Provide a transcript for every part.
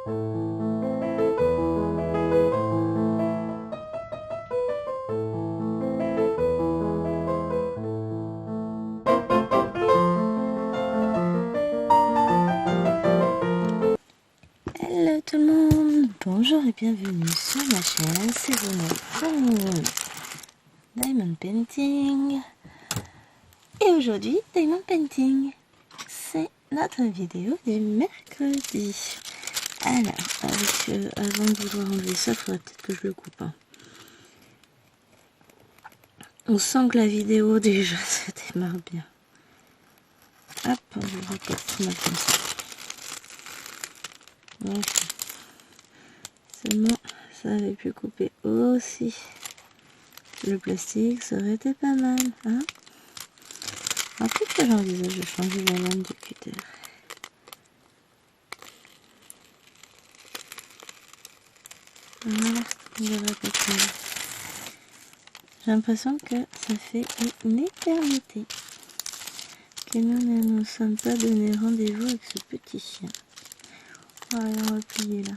Hello tout le monde, bonjour et bienvenue sur ma chaîne, c'est Ronan Diamond Painting. Et aujourd'hui, Diamond Painting, c'est notre vidéo du mercredi. Alors, avant de vouloir enlever ça, il faudrait peut-être que je le coupe. On sent que la vidéo déjà ça démarre bien. Hop, on va repartir comme ça. Voilà. Seulement, ça avait pu couper aussi le plastique, ça aurait été pas mal, hein. En fait, que j'envisage de changer la lame du cutter. Voilà, on devrait continuer. J'ai l'impression que ça fait une éternité que nous ne nous sommes pas donné rendez-vous avec ce petit chien. Allez, on va plier là.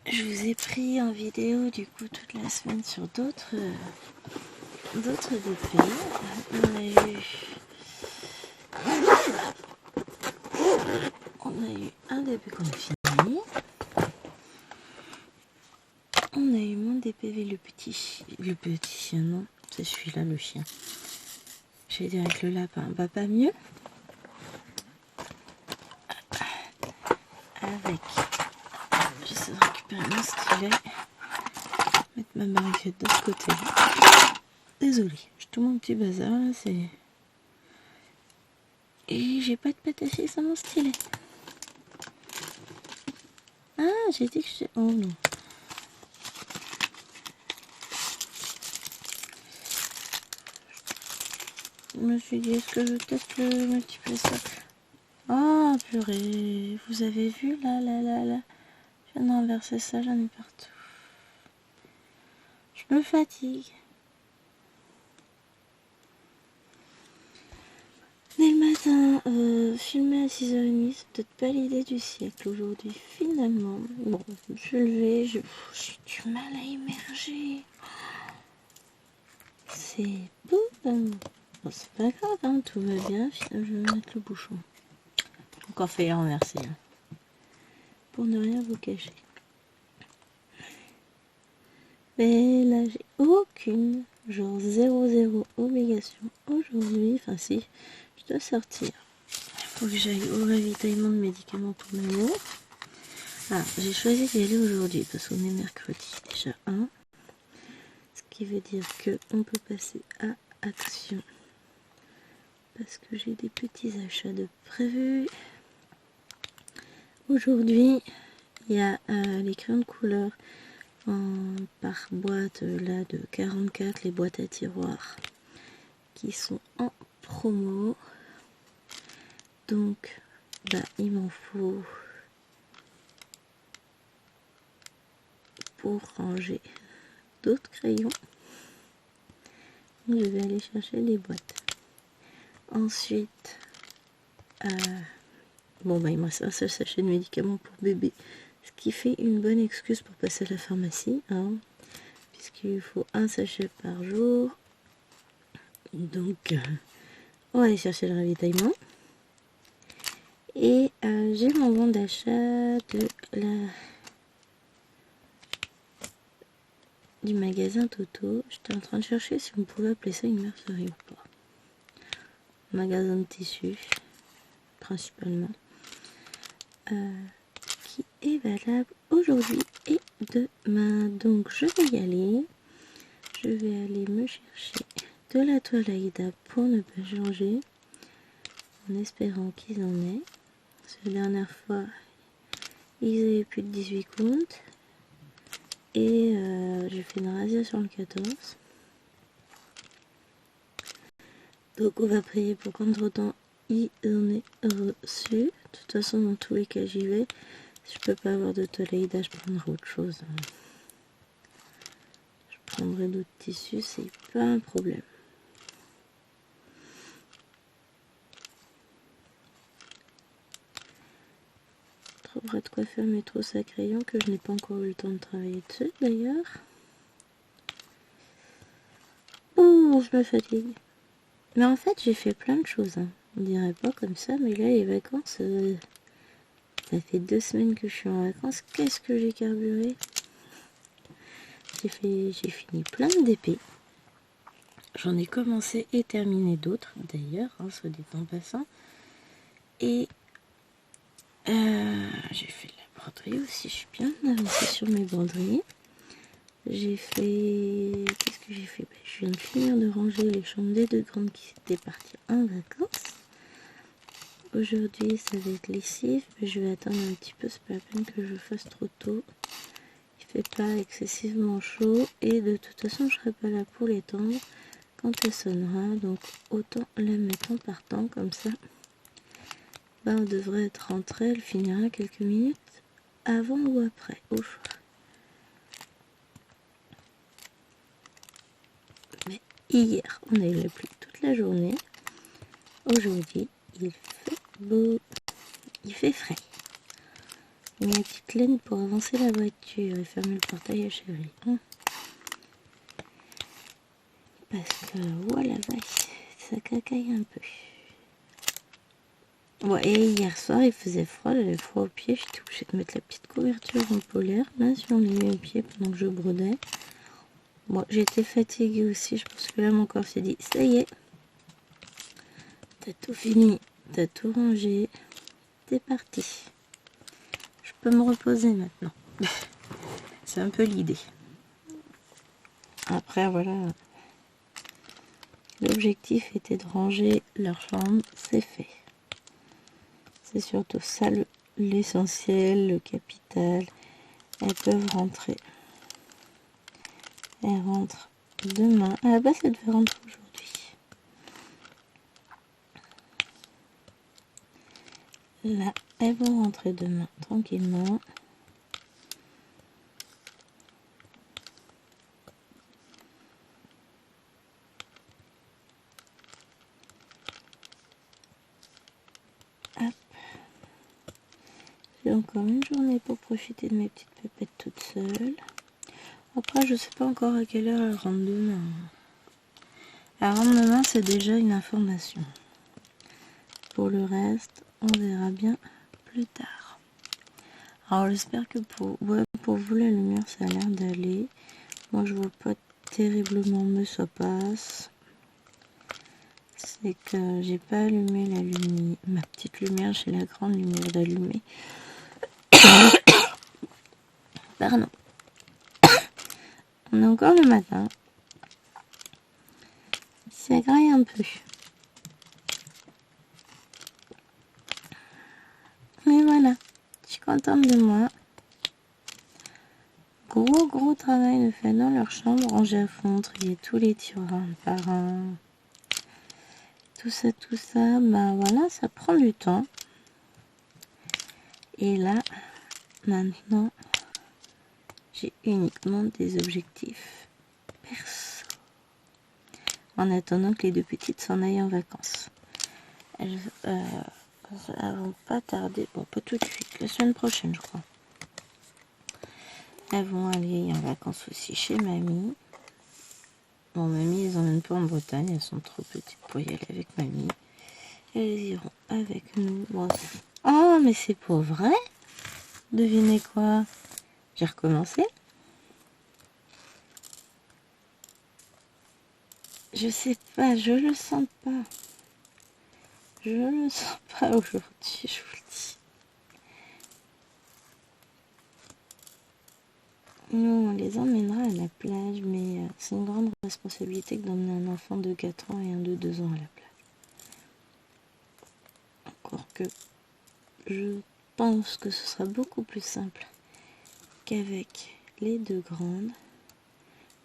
Je vous ai pris en vidéo du coup toute la semaine sur d'autres DP. On a eu un DP qu'on a fini. On a eu mon DPV, le petit chien, non, c'est celui-là le chien. J'allais dire avec le lapin, bah pas mieux. Avec, j'essaie de récupérer mon stylet, mettre ma barriquette de ce côté-là. Désolée, j'ai tout mon petit bazar là, c'est... Et j'ai pas de pâte à fixe dans mon stylet. Ah, j'ai dit que je... Oh non. Je me suis dit, est-ce que je vais peut-être le multiplier ça? Oh purée, vous avez vu là. Je viens de renverser ça, j'en ai partout. Je me fatigue. Dès le matin, filmer à 6h30, c'est peut-être pas l'idée du siècle aujourd'hui, finalement. Bon, je me suis levée, j'ai du mal à émerger. C'est beau. Bon, c'est pas grave, hein, tout va bien. Je vais mettre le bouchon. Encore failli renverser. Hein, pour ne rien vous cacher. Mais là, j'ai aucune, genre 0 obligation aujourd'hui. Enfin, si, je dois sortir. Il faut que j'aille au ravitaillement de médicaments pour Nano. Ah, j'ai choisi d'y aller aujourd'hui parce qu'on est mercredi déjà 1. Ce qui veut dire qu'on peut passer à action. Parce que j'ai des petits achats de prévus. Aujourd'hui, il y a les crayons de couleur par boîte là de 44, les boîtes à tiroirs qui sont en promo. Donc, il m'en faut pour ranger d'autres crayons. Donc, je vais aller chercher les boîtes. Ensuite, il me reste un seul sachet de médicaments pour bébé. Ce qui fait une bonne excuse pour passer à la pharmacie, hein, puisqu'il faut un sachet par jour. Donc, on va aller chercher le ravitaillement. Et j'ai mon bon d'achat du magasin Toto. J'étais en train de chercher si on pouvait appeler ça une mercerie ou pas. Magasin de tissus, principalement. Qui est valable aujourd'hui et demain. Donc je vais y aller. Je vais aller me chercher de la toile Aïda pour ne pas changer. En espérant qu'ils en aient. Parce que la dernière fois, ils avaient plus de 18 comptes. Et j'ai fait une razzia sur le 14. Donc on va prier pour qu'entre-temps, il en ait reçu. De toute façon, dans tous les cas, j'y vais. Si je peux pas avoir de toile Aïda, je prendrai autre chose. Je prendrai d'autres tissus, c'est pas un problème. trouverai de quoi faire mes trousses à crayon que je n'ai pas encore eu le temps de travailler dessus d'ailleurs. Oh, je me fatigue. Mais en fait, j'ai fait plein de choses. Hein. On dirait pas comme ça, mais là, les vacances, ça fait 2 semaines que je suis en vacances. Qu'est-ce que j'ai carburé? J'ai fini plein de DP. J'en ai commencé et terminé d'autres, d'ailleurs, hein, soit dit en passant. Et j'ai fait de la broderie aussi. Je suis bien avancée sur mes broderies. J'ai fait... Qu'est-ce que j'ai fait? Je viens de finir de ranger les chambres des 2 grandes qui étaient parties en vacances. Aujourd'hui, ça va être lessive. Mais je vais attendre un petit peu. C'est pas la peine que je fasse trop tôt. Il fait pas excessivement chaud. Et de toute façon, je serai pas là pour l'étendre quand elle sonnera. Donc, autant la mettre en partant comme ça. Bah, on devrait être rentré. Elle finira quelques minutes avant ou après, au choix. Mais hier, on a eu la pluie toute la journée. Aujourd'hui, il fait beau. Il fait frais. Il y a une petite laine pour avancer la voiture et fermer le portail à chérie. Hein, parce que, voilà, ça cacaille un peu. Ouais, et hier soir, il faisait froid, j'avais froid aux pieds. J'étais obligée de mettre la petite couverture en polaire, là, sur les pieds pendant que je brodais. Bon, j'étais fatiguée aussi, je pense que là, mon corps s'est dit, ça y est, t'as tout fini, t'as tout rangé, t'es parti. Je peux me reposer maintenant. C'est un peu l'idée. Après, voilà, l'objectif était de ranger leur chambre, c'est fait. C'est surtout ça l'essentiel, le capital. Elles peuvent rentrer. Elles rentrent demain. À la base, elles devaient rentrer aujourd'hui. Là, elles vont rentrer demain tranquillement. Hop. J'ai encore une journée pour profiter de mes petites pépettes toutes seules. Après, je sais pas encore à quelle heure elles rentrent demain. Elles rentrent demain, c'est déjà une information. Pour le reste, on verra bien plus tard. Alors, j'espère que pour vous, la lumière, ça a l'air d'aller. Moi, je vois pas terriblement, mais ça passe. C'est que j'ai pas allumé la lumière, ma petite lumière, j'ai la grande lumière d'allumer. Pardon. On est encore le matin. Ça graille un peu. Mais voilà, je suis contente de moi. Gros travail de fait dans leur chambre, ranger à fond, trier tous les tiroirs un par un. Tout ça, bah voilà, ça prend du temps. Et là, maintenant, j'ai uniquement des objectifs perso. En attendant que les 2 petites s'en aillent en vacances. Elles vont pas tarder, bon pas tout de suite, la semaine prochaine je crois. Elles vont aller en vacances aussi chez mamie. Bon, mamie, elles emmènent pas en Bretagne, elles sont trop petites pour y aller avec mamie. Elles iront avec nous. Bon, oh, mais c'est pour vrai? Devinez quoi? J'ai recommencé. Je sais pas, je le sens pas. Je le sens pas aujourd'hui, je vous le dis. Nous, on les emmènera à la plage, mais c'est une grande responsabilité que d'emmener un enfant de 4 ans et un de 2 ans à la plage. Encore que je pense que ce sera beaucoup plus simple qu'avec les 2 grandes,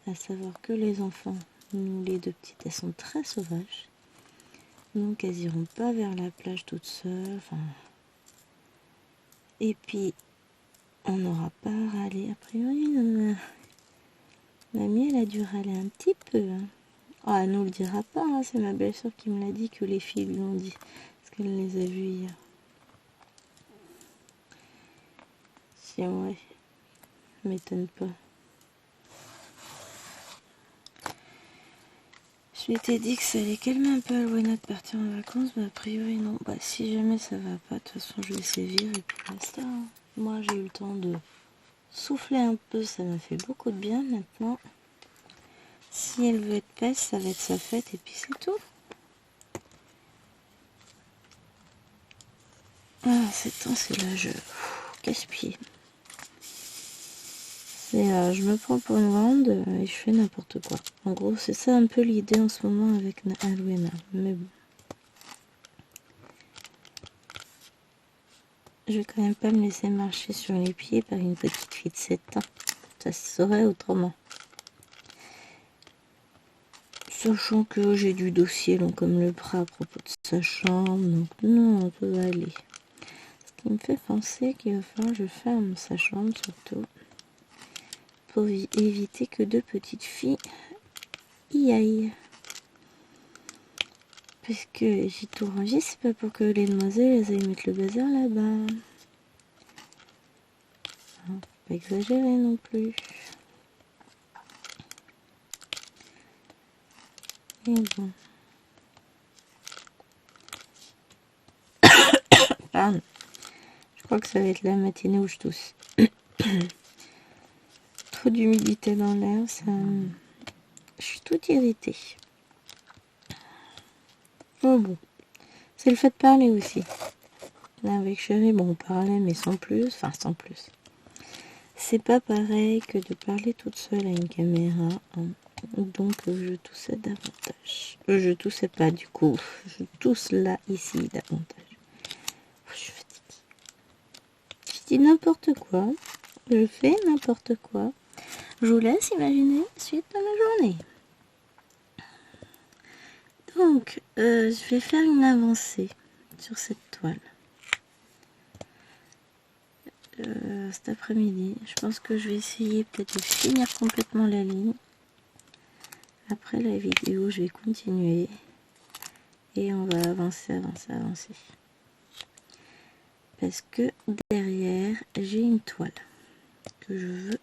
à savoir que les enfants, nous les 2 petites, elles sont très sauvages, donc elles iront pas vers la plage toutes seules, enfin... Et puis, on n'aura pas à râler, a priori, mamie, elle a dû râler un petit peu, hein. Ah, elle nous le dira pas, hein. C'est ma belle-sœur qui me l'a dit, que les filles lui ont dit, parce qu'elle les a vues hier. C'est vrai. M'étonne pas. Je m'étais dit que ça allait calmer un peu Alwena de partir en vacances, mais a priori non. Bah si jamais ça va pas, de toute façon je vais sévir et puis basta. Moi j'ai eu le temps de souffler un peu, ça m'a fait beaucoup de bien. Maintenant, si elle veut être peste, ça va être sa fête et puis c'est tout. Ah, c'est temps, c'est là, je casse-pied. Et je me prends pour une grande et je fais n'importe quoi. En gros, c'est ça un peu l'idée en ce moment avec Alwena. Mais bon. Je vais quand même pas me laisser marcher sur les pieds par une petite fille de 7 ans. Ça se saurait autrement. Sachant que j'ai du dossier long comme le bras à propos de sa chambre. Donc non, tout va aller. Ce qui me fait penser qu'il va falloir que je ferme sa chambre surtout. Pour éviter que deux petites filles y aillent. Parce que j'ai tout rangé, c'est pas pour que les demoiselles elles aillent mettre le bazar là-bas. Faut pas exagérer non plus. Et bon. Pardon. Je crois que ça va être la matinée où je tousse. Trop d'humidité dans l'air, ça... Je suis toute irritée. Oh bon. C'est le fait de parler aussi. Avec Chérie, bon, on parlait, mais sans plus. Enfin, sans plus. C'est pas pareil que de parler toute seule à une caméra. Hein. Donc, je toussais davantage. Je toussais pas, du coup. Je tousse là, ici, davantage. Je suis fatiguée. Je dis n'importe quoi. Je fais n'importe quoi. Je vous laisse imaginer la suite de la journée. Donc, je vais faire une avancée sur cette toile. Cet après-midi. Je pense que je vais essayer peut-être de finir complètement la ligne. Après la vidéo, je vais continuer. Et on va avancer. Parce que derrière, j'ai une toile que je veux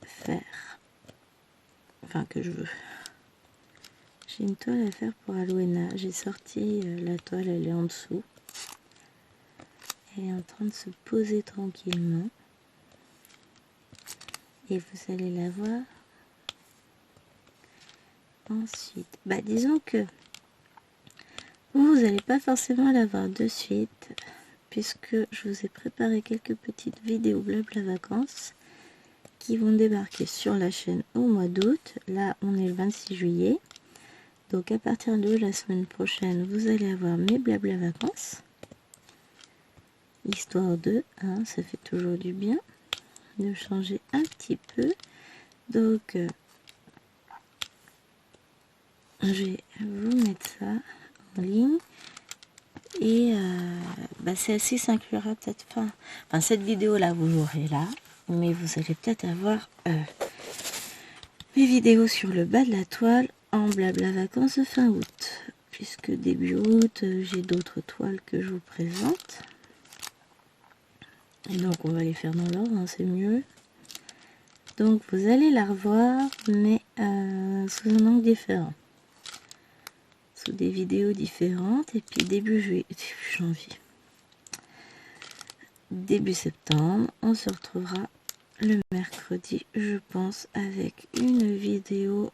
faire. Enfin, que je veux. J'ai une toile à faire pour Alwena. J'ai sorti la toile, elle est en dessous. Elle est en train de se poser tranquillement. Et vous allez la voir ensuite. Bah disons que vous n'allez pas forcément la voir de suite. Puisque je vous ai préparé quelques petites vidéos blabla vacances. Qui vont débarquer sur la chaîne au mois d'août. Là on est le 26 juillet. Donc à partir de la semaine prochaine, vous allez avoir mes blabla vacances. Histoire de, hein, ça fait toujours du bien de changer un petit peu. Donc je vais vous mettre ça en ligne. Et celle-ci s'inclura peut-être pas. Enfin, cette vidéo-là, vous l'aurez là. Mais vous allez peut-être avoir mes vidéos sur le bas de la toile en blabla vacances de fin août. Puisque début août, j'ai d'autres toiles que je vous présente. Et donc on va les faire dans l'ordre, hein, c'est mieux. Donc vous allez la revoir, mais sous un angle différent. Sous des vidéos différentes. Et puis début janvier. Début septembre, on se retrouvera le mercredi, je pense, avec une vidéo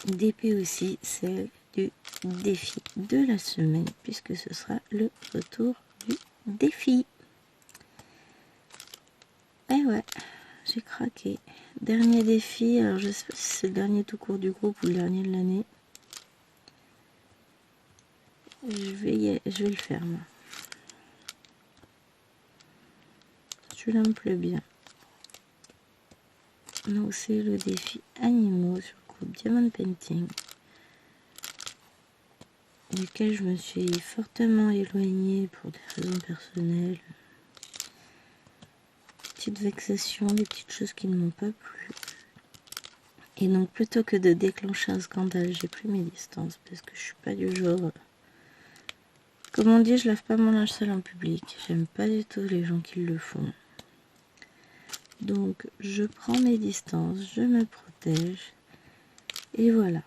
d'épée aussi, celle du défi de la semaine, puisque ce sera le retour du défi. Et ouais, j'ai craqué. Dernier défi, alors je sais pas si c'est le dernier tout court du groupe ou le dernier de l'année. Je vais le faire, moi. Celui-là me plaît bien. Donc c'est le défi animaux sur le groupe Diamond Painting, duquel je me suis fortement éloignée pour des raisons personnelles. Petites vexations, des petites choses qui ne m'ont pas plu. Et donc plutôt que de déclencher un scandale, j'ai pris mes distances parce que je suis pas du genre Comme on dit, je lave pas mon linge sale en public. J'aime pas du tout les gens qui le font. Donc, je prends mes distances, je me protège. Et voilà.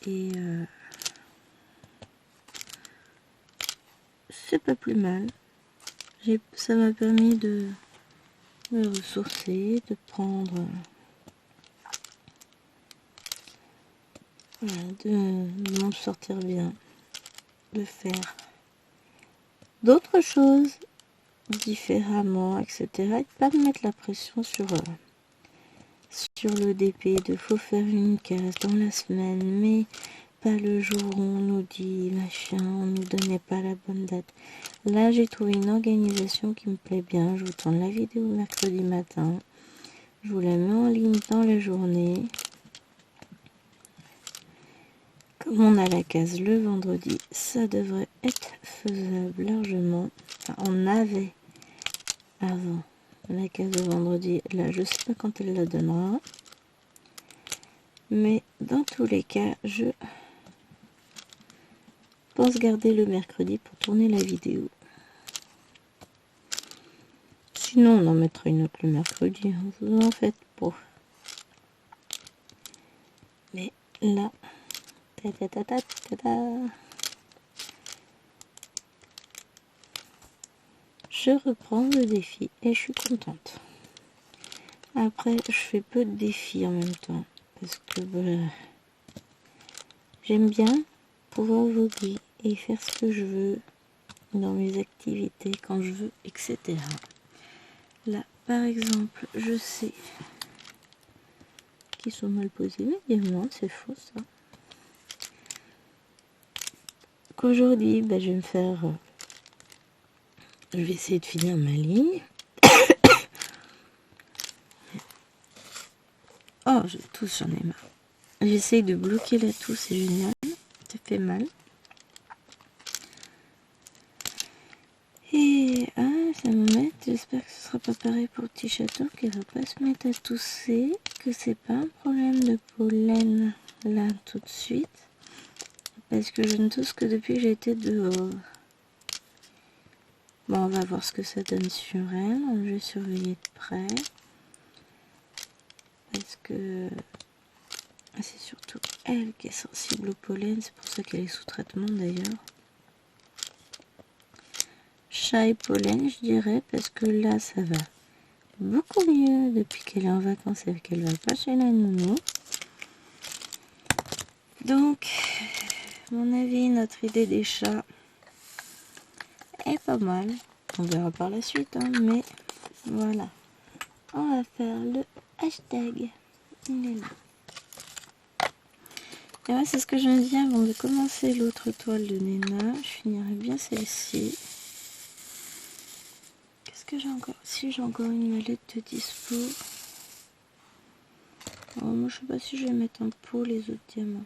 Et c'est pas plus mal. Ça m'a permis de me ressourcer, de prendre... Voilà, de m'en sortir bien. De faire d'autres choses différemment, etc. Et de pas me mettre la pression sur le DP, de faut faire une case dans la semaine, mais pas le jour où on nous dit machin, on nous donnait pas la bonne date. Là, j'ai trouvé une organisation qui me plaît bien. Je vous tourne la vidéo mercredi matin. Je vous la mets en ligne dans la journée. Comme on a la case le vendredi, ça devrait être faisable largement. Enfin, on avait avant la case le vendredi. Là, je sais pas quand elle la donnera. Mais dans tous les cas, je pense garder le mercredi pour tourner la vidéo. Sinon, on en mettra une autre le mercredi. Hein, vous en faites pas. Mais là... Je reprends le défi et je suis contente. Après, je fais peu de défis en même temps parce que j'aime bien pouvoir voguer et faire ce que je veux dans mes activités quand je veux, etc. Là, par exemple, je sais qu'ils sont mal posés, mais moi, c'est faux ça. Qu'aujourd'hui, je vais me faire... je vais essayer de finir ma ligne. Oh, j'en ai marre. J'essaye de bloquer la toux, c'est génial. Ça fait mal. Et ça m'embête. J'espère que ce sera pas pareil pour le petit chaton, qu'il va pas se mettre à tousser, que c'est pas un problème de pollen là tout de suite. Parce que je ne tousse que depuis que j'ai été dehors. Bon, on va voir ce que ça donne sur elle. Je vais surveiller de près. Parce que c'est surtout elle qui est sensible au pollen. C'est pour ça qu'elle est sous traitement d'ailleurs. Chat et pollen, je dirais. Parce que là, ça va beaucoup mieux depuis qu'elle est en vacances et qu'elle va pas chez la nounou. Donc, à mon avis, notre idée des chats est pas mal. On verra par la suite, hein, mais voilà. On va faire le hashtag. Il est là. Et ouais, c'est ce que je me dis avant de commencer l'autre toile de Nena. Je finirai bien celle-ci. Qu'est-ce que j'ai encore? Si j'ai encore une mallette de dispo. Oh, moi, je sais pas si je vais mettre en pot les autres diamants.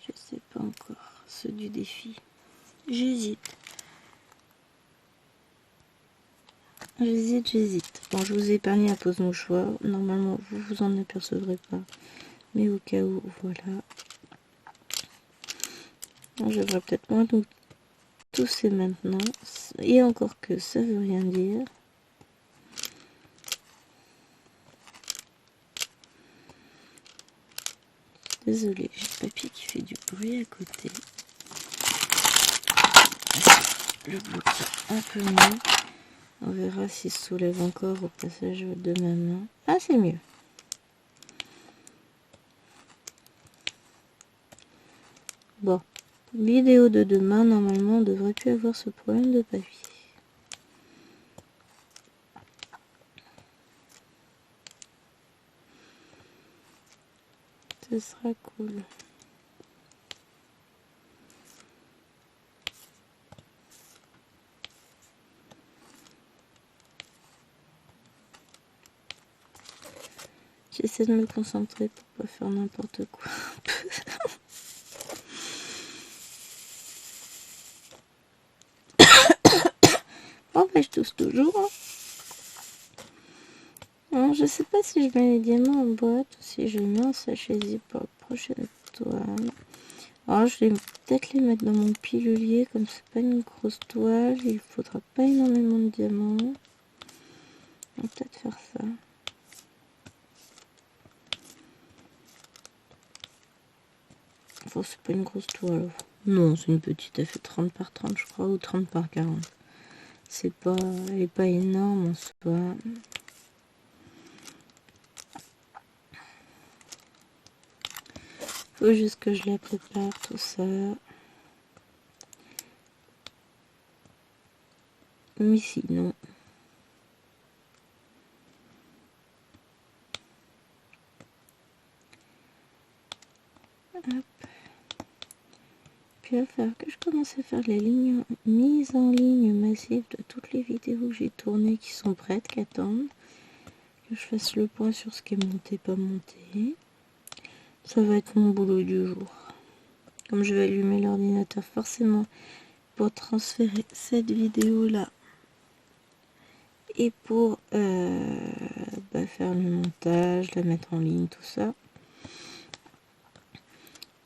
Je sais pas encore. Ceux du défi. J'hésite. J'hésite. Bon, je vous ai épargné la pose mouchoir. Normalement, vous vous en apercevrez pas. Mais au cas où, voilà. Je devrais peut-être moins tousser maintenant. Et encore que ça veut rien dire. Désolée, j'ai le papier qui fait du bruit à côté. Le bloquer un peu mieux. On verra s'il se soulève encore au passage de ma main. Ah, c'est mieux. Bon, vidéo de demain, normalement, on devrait plus avoir ce problème de papier. Ce sera cool. J'essaie de me concentrer pour pas faire n'importe quoi. Bon, je tousse toujours. Hein. Alors, je sais pas si je mets les diamants en boîte ou si je mets un sachet zip pour la prochaine toile. Alors je vais peut-être les mettre dans mon pilulier, comme c'est pas une grosse toile, il faudra pas énormément de diamants. On va peut-être faire ça. Enfin, c'est pas une grosse toile. Non, c'est une petite, elle fait 30 par 30 je crois, ou 30 par 40. C'est pas, elle est pas énorme en soi. Faut juste que je la prépare, tout ça. Mais sinon... Hop. Puis il va falloir que je commence à faire les lignes, mise en ligne massive de toutes les vidéos que j'ai tournées qui sont prêtes, qui attendent. Que je fasse le point sur ce qui est monté, pas monté. Ça va être mon boulot du jour. Comme je vais allumer l'ordinateur forcément pour transférer cette vidéo là et pour faire le montage, la mettre en ligne, tout ça.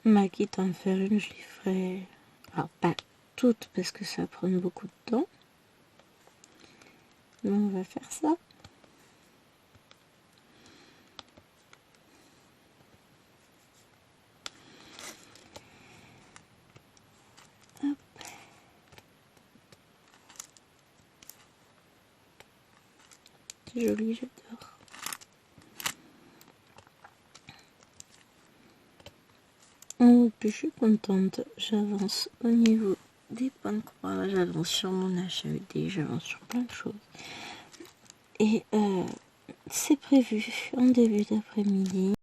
Ma quitte à en faire une, je les ferai, alors pas toutes parce que ça prend beaucoup de temps, mais on va faire ça. Hop. C'est joli, j'adore. Oh, puis je suis contente, j'avance au niveau des points de croix, j'avance sur mon HAED, j'avance sur plein de choses. Et c'est prévu en début d'après-midi,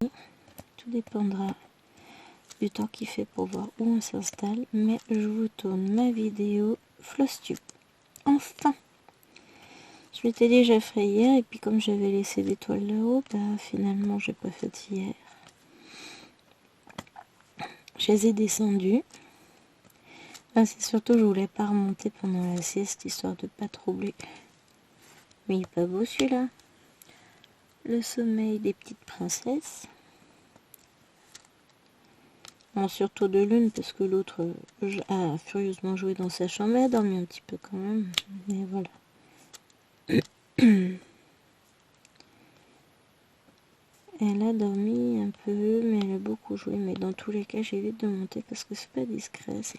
tout dépendra du temps qu'il fait pour voir où on s'installe, mais je vous tourne ma vidéo Flosstube. Enfin! Je m'étais déjà fait hier, et puis comme j'avais laissé des toiles là-haut, finalement j'ai pas fait hier. Je les ai descendues. C'est surtout que je voulais pas remonter pendant la sieste, histoire de pas troubler. Mais il est pas beau celui-là. Le sommeil des petites princesses. Bon, surtout de l'une, parce que l'autre a furieusement joué dans sa chambre, elle a dormi un petit peu quand même. Mais voilà. Elle a dormi un peu, mais elle a beaucoup joué. Mais dans tous les cas, j'évite de monter parce que c'est pas discret. C'est...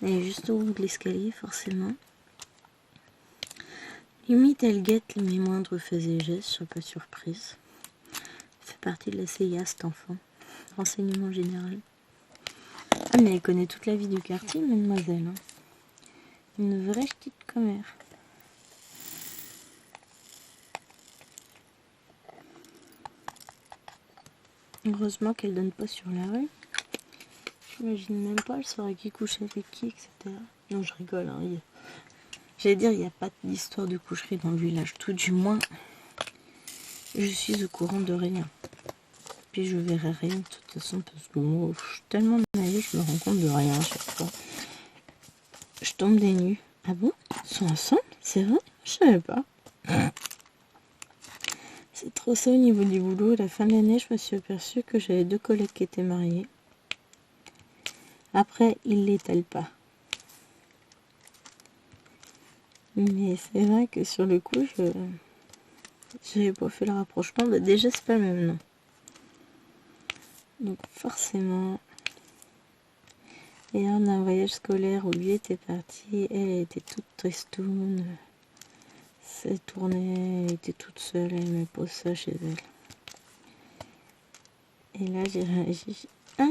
Elle est juste au bout de l'escalier, forcément. Limite, elle guette mes moindres faits et gestes, je suis pas surprise. Elle fait partie de la CIA, cet enfant. Renseignement général. Ah, mais elle connaît toute la vie du quartier, mademoiselle. Hein. Une vraie petite commère. Heureusement qu'elle donne pas sur la rue. J'imagine même pas, elle saurait qui couche avec qui, etc. Non, je rigole. Hein. J'allais dire, il n'y a pas d'histoire de coucherie dans le village. Tout du moins, je suis au courant de rien. Puis je verrai rien de toute façon parce que moi, je suis tellement naïve, je me rends compte de rien à chaque fois. Je tombe des nues. Ah bon? Ils sont ensemble? C'est vrai? Je savais pas. C'est trop ça au niveau du boulot. À la fin de l'année, je me suis aperçue que j'avais 2 collègues qui étaient mariés. Après, ils l'étalent pas. Mais c'est vrai que sur le coup, j'avais pas fait le rapprochement. Déjà, c'est pas le même nom. Donc forcément, hier on a un voyage scolaire où lui était parti, elle était toute tristoune, ça tournait, elle était toute seule, elle me pose ça chez elle. Et là j'ai réagi, ah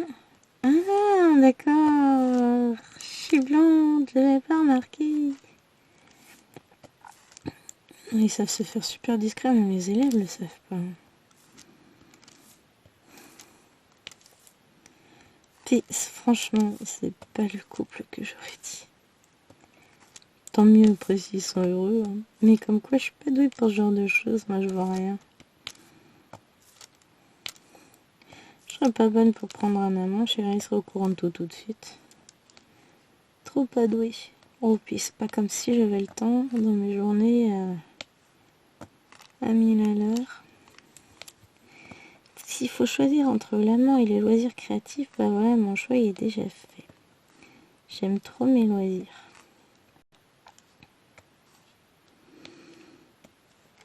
d'accord, je suis blonde, je l'avais pas remarqué. Ils savent se faire super discret, mais les élèves le savent pas. Puis franchement, c'est pas le couple que j'aurais dit. Tant mieux, après s'ils sont heureux. Hein. Mais comme quoi, je suis pas douée pour ce genre de choses. Moi, je vois rien. Je serais pas bonne pour prendre un amant. Chérie serait au courant de tout de suite. Trop pas douée. Oh, puis c'est pas comme si j'avais le temps dans mes journées à 1000 à l'heure. s'il faut choisir entre l'amant et les loisirs créatifs, bah voilà, mon choix il est déjà fait. J'aime trop mes loisirs.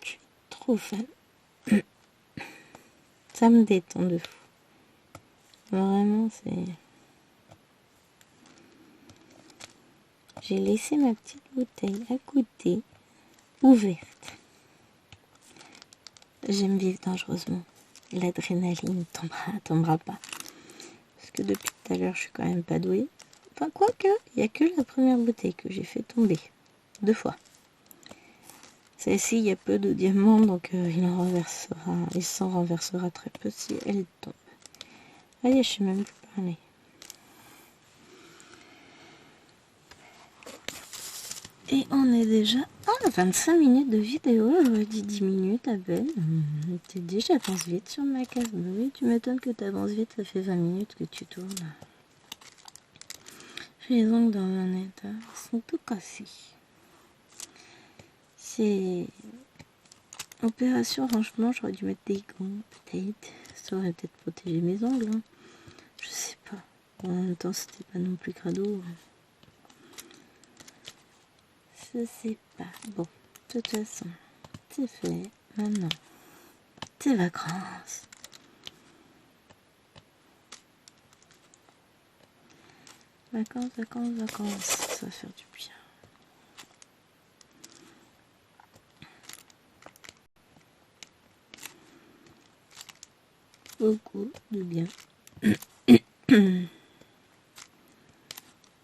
Je suis trop fan. Ça me détend de fou. Vraiment, c'est... J'ai laissé ma petite bouteille à côté, ouverte. J'aime vivre dangereusement. L'adrénaline tombera pas. Parce que depuis tout à l'heure, je suis quand même pas douée. Enfin, quoique, il n'y a que la première bouteille que j'ai fait tomber. 2 fois. Celle-ci, il y a peu de diamants, donc il s'en renversera très peu si elle tombe. Allez, je sais même plus parler. Et on est déjà à 25 minutes de vidéo, j'aurais dit 10 minutes à peine. Tu dis, j'avance vite sur ma case. Bah oui, tu m'étonnes que tu avances vite, ça fait 20 minutes que tu tournes. J'ai les ongles dans un état, ils sont tout cassés. C'est... Opération, franchement, j'aurais dû mettre des gants, peut-être. Ça aurait peut-être protégé mes ongles. Hein. Je sais pas. En même temps, c'était pas non plus crado. Je sais pas. Bon, de toute façon, c'est fait. Maintenant, tes vacances. Vacances, ça va faire du bien. Beaucoup de bien.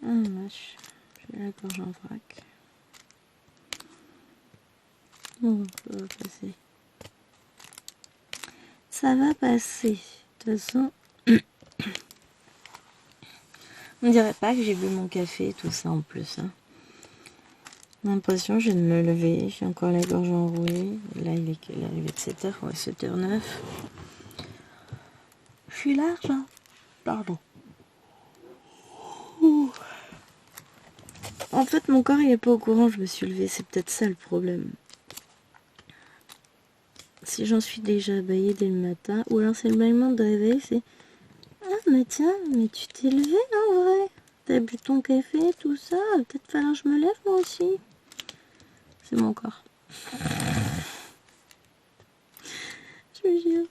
Ah vache, j'ai la gorge en vrac. Bon, ça va passer. Ça va passer. De toute façon, on dirait pas que j'ai bu mon café, tout ça en plus. Hein. J'ai l'impression que je viens de me lever, j'ai encore la gorge enrouée. Là, il est quelle heure? Il est de 7h, ouais, 7h09. Je suis large, hein. Pardon. Ouh. En fait, mon corps, il est pas au courant, je me suis levée. C'est peut-être ça le problème. Si j'en suis déjà abaillée dès le matin, ou alors c'est le bâillement de réveil, c'est... Ah, mais tiens, mais tu t'es levé en vrai. T'as bu ton café, tout ça. Peut-être falloir que je me lève moi aussi. C'est mon corps. Je vous jure.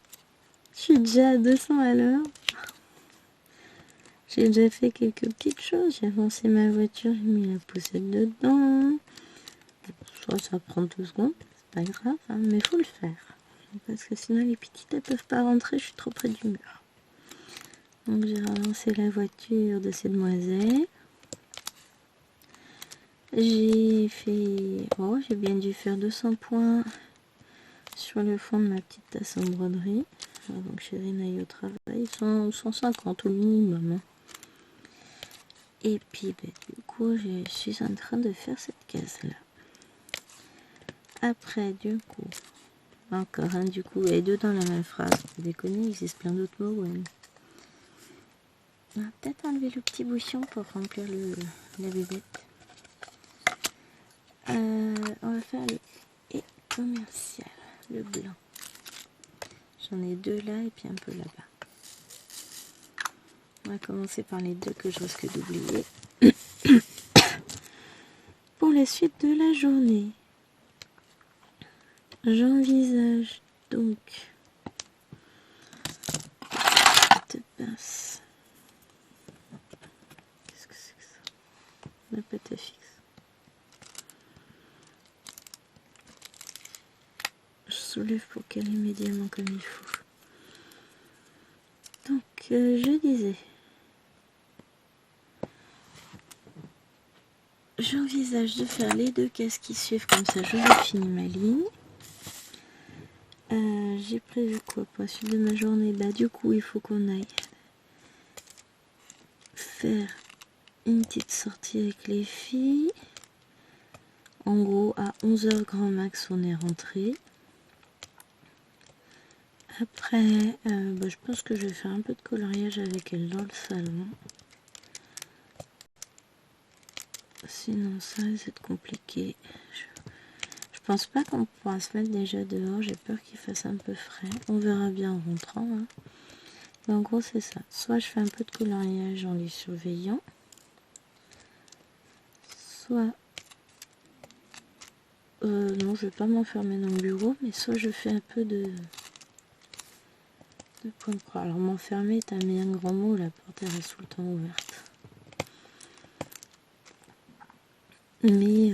Je suis déjà à 200 à l'heure. J'ai déjà fait quelques petites choses. J'ai avancé ma voiture, j'ai mis la poussette dedans. Soit ça prend 2 secondes, c'est pas grave, hein, mais faut le faire. Parce que sinon les petites elles peuvent pas rentrer, je suis trop près du mur. Donc j'ai relancé la voiture de ces demoiselles. J'ai fait... Oh, j'ai bien dû faire 200 points sur le fond de ma petite tasse en broderie. Donc chez Renaï au travail, ils sont 150 au minimum. Hein. Et puis du coup, je suis en train de faire cette case-là. Après, du coup, encore un du coup, et deux dans la même phrase. Vous déconnez, il existe plein d'autres mots. Ouais. On va peut-être enlever le petit bouchon pour remplir la bébête. On va faire le et commercial, le blanc. J'en ai 2 là et puis un peu là-bas. On va commencer par les 2 que je risque d'oublier. Pour la suite de la journée, j'envisage donc cette pince. Qu'est-ce que c'est que ça? La pâte à fixe. Je soulève pour caler mes diamants comme il faut. Donc, je disais, j'envisage de faire les 2 cases qui suivent, comme ça j'aurai fini ma ligne. J'ai prévu quoi pour la suite de ma journée? Bah du coup il faut qu'on aille faire une petite sortie avec les filles. En gros à 11h grand max on est rentré. Après je pense que je vais faire un peu de coloriage avec elle dans le salon. Sinon ça risque d'être compliqué. Je pense pas qu'on pourra se mettre déjà dehors. J'ai peur qu'il fasse un peu frais. On verra bien en rentrant. Hein. Mais en gros, c'est ça. Soit je fais un peu de coloriage en les surveillant. Soit... non, je vais pas m'enfermer dans le bureau. Mais soit je fais un peu de point de croix. Alors m'enfermer, t'as mis un grand mot. La porte elle reste tout le temps ouverte. Mais...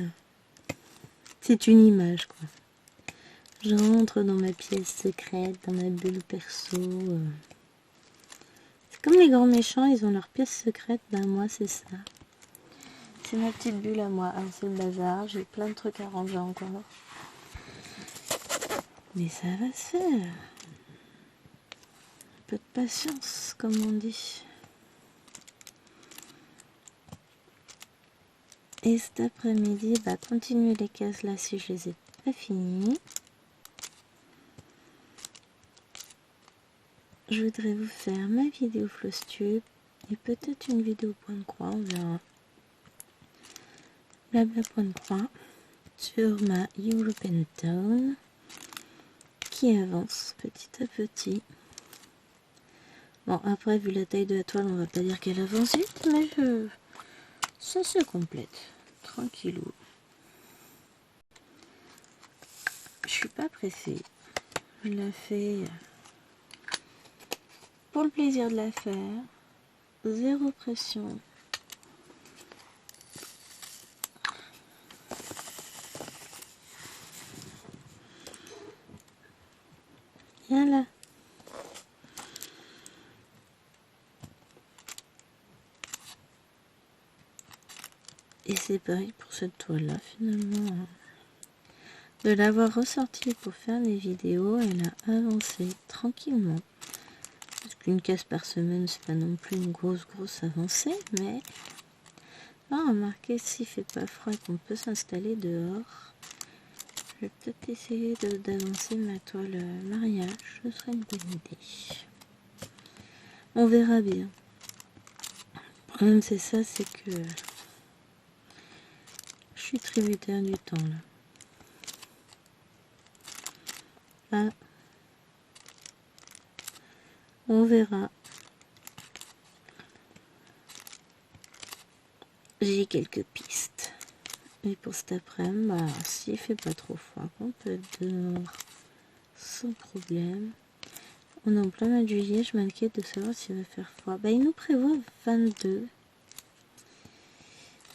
c'est une image, quoi. Je rentre dans ma pièce secrète, dans ma bulle perso. C'est comme les grands méchants, ils ont leur pièce secrète. Ben moi, c'est ça. C'est ma petite bulle à moi. Alors c'est le bazar, j'ai plein de trucs à ranger encore. Mais ça va se faire. Un peu de patience, comme on dit. Et cet après-midi, bah, continuer les cases là si je les ai pas finies. Je voudrais vous faire ma vidéo Flosstube et peut-être une vidéo point de croix, on verra. Blabla point de croix sur ma European Town qui avance petit à petit. Bon, après, vu la taille de la toile, on va pas dire qu'elle avance vite, mais ça se complète. Tranquillou. Je suis pas pressée. Je la fais pour le plaisir de la faire. Zéro pression. Voilà. Et c'est pareil pour cette toile là finalement. De l'avoir ressortie pour faire des vidéos, elle a avancé tranquillement. Parce qu'une case par semaine, c'est pas non plus une grosse avancée, mais remarquez, s'il fait pas froid et qu'on peut s'installer dehors, je vais peut-être essayer d'avancer ma toile mariage, ce serait une bonne idée. On verra bien. Le problème c'est ça, c'est que je suis tributaire du temps là. Ah, on verra. J'ai quelques pistes. Et pour cet après-midi, bah, s'il fait pas trop froid, on peut être dehors sans problème. On est en plein mois de juillet, je m'inquiète de savoir s'il va faire froid. Bah, il nous prévoit 22.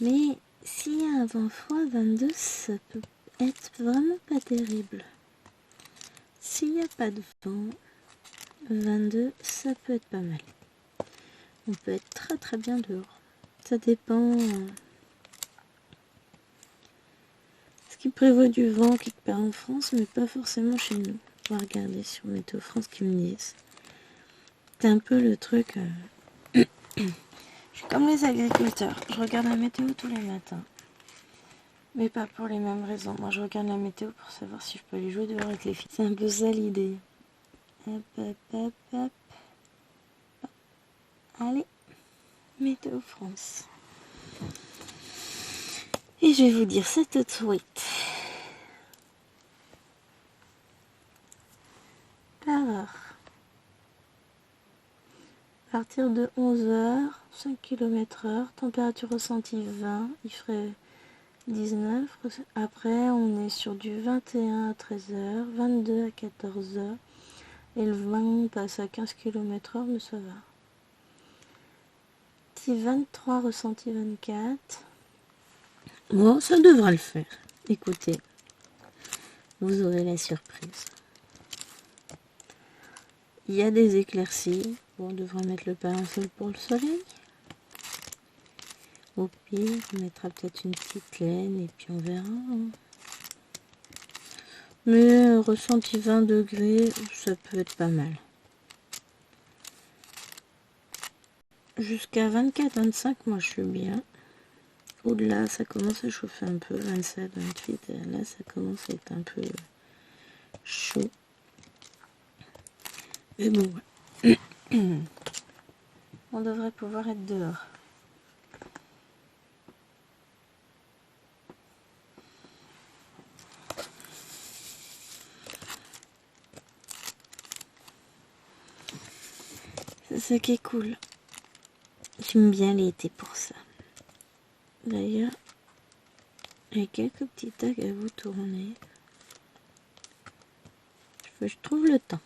Mais s'il y a un vent froid, 22, ça peut être vraiment pas terrible. S'il n'y a pas de vent, 22, ça peut être pas mal. On peut être très très bien dehors. Ça dépend. Ce qui prévoit du vent quelque part en France, mais pas forcément chez nous. On va regarder sur Météo France qui me disent. C'est un peu le truc. Je suis comme les agriculteurs. Je regarde la météo tous les matins. Mais pas pour les mêmes raisons. Moi, je regarde la météo pour savoir si je peux aller jouer dehors avec les filles. C'est un peu ça l'idée. Hop, hop, hop, hop. Allez, Météo France. Et je vais vous dire ça tout de suite. Alors, à partir de 11h, 5 km/h, température ressentie 20, il ferait 19. Après, on est sur du 21 à 13h, 22 à 14h. Et le vent passe à 15 km/h, mais ça va. Petit 23, ressenti 24. Bon, ça devra le faire. Écoutez, vous aurez la surprise. Il y a des éclaircies. Bon, on devrait mettre le parasol pour le soleil. Au pire, on mettra peut-être une petite laine et puis on verra. Mais ressenti 20 degrés, ça peut être pas mal. Jusqu'à 24-25, moi je suis bien. Au-delà, ça commence à chauffer un peu. 27, 28, et là ça commence à être un peu chaud. Mais bon, ouais. On devrait pouvoir être dehors. ça qui est cool. J'aime bien l'été pour ça. D'ailleurs, j'ai quelques petits tags à vous tourner. Je trouve le temps.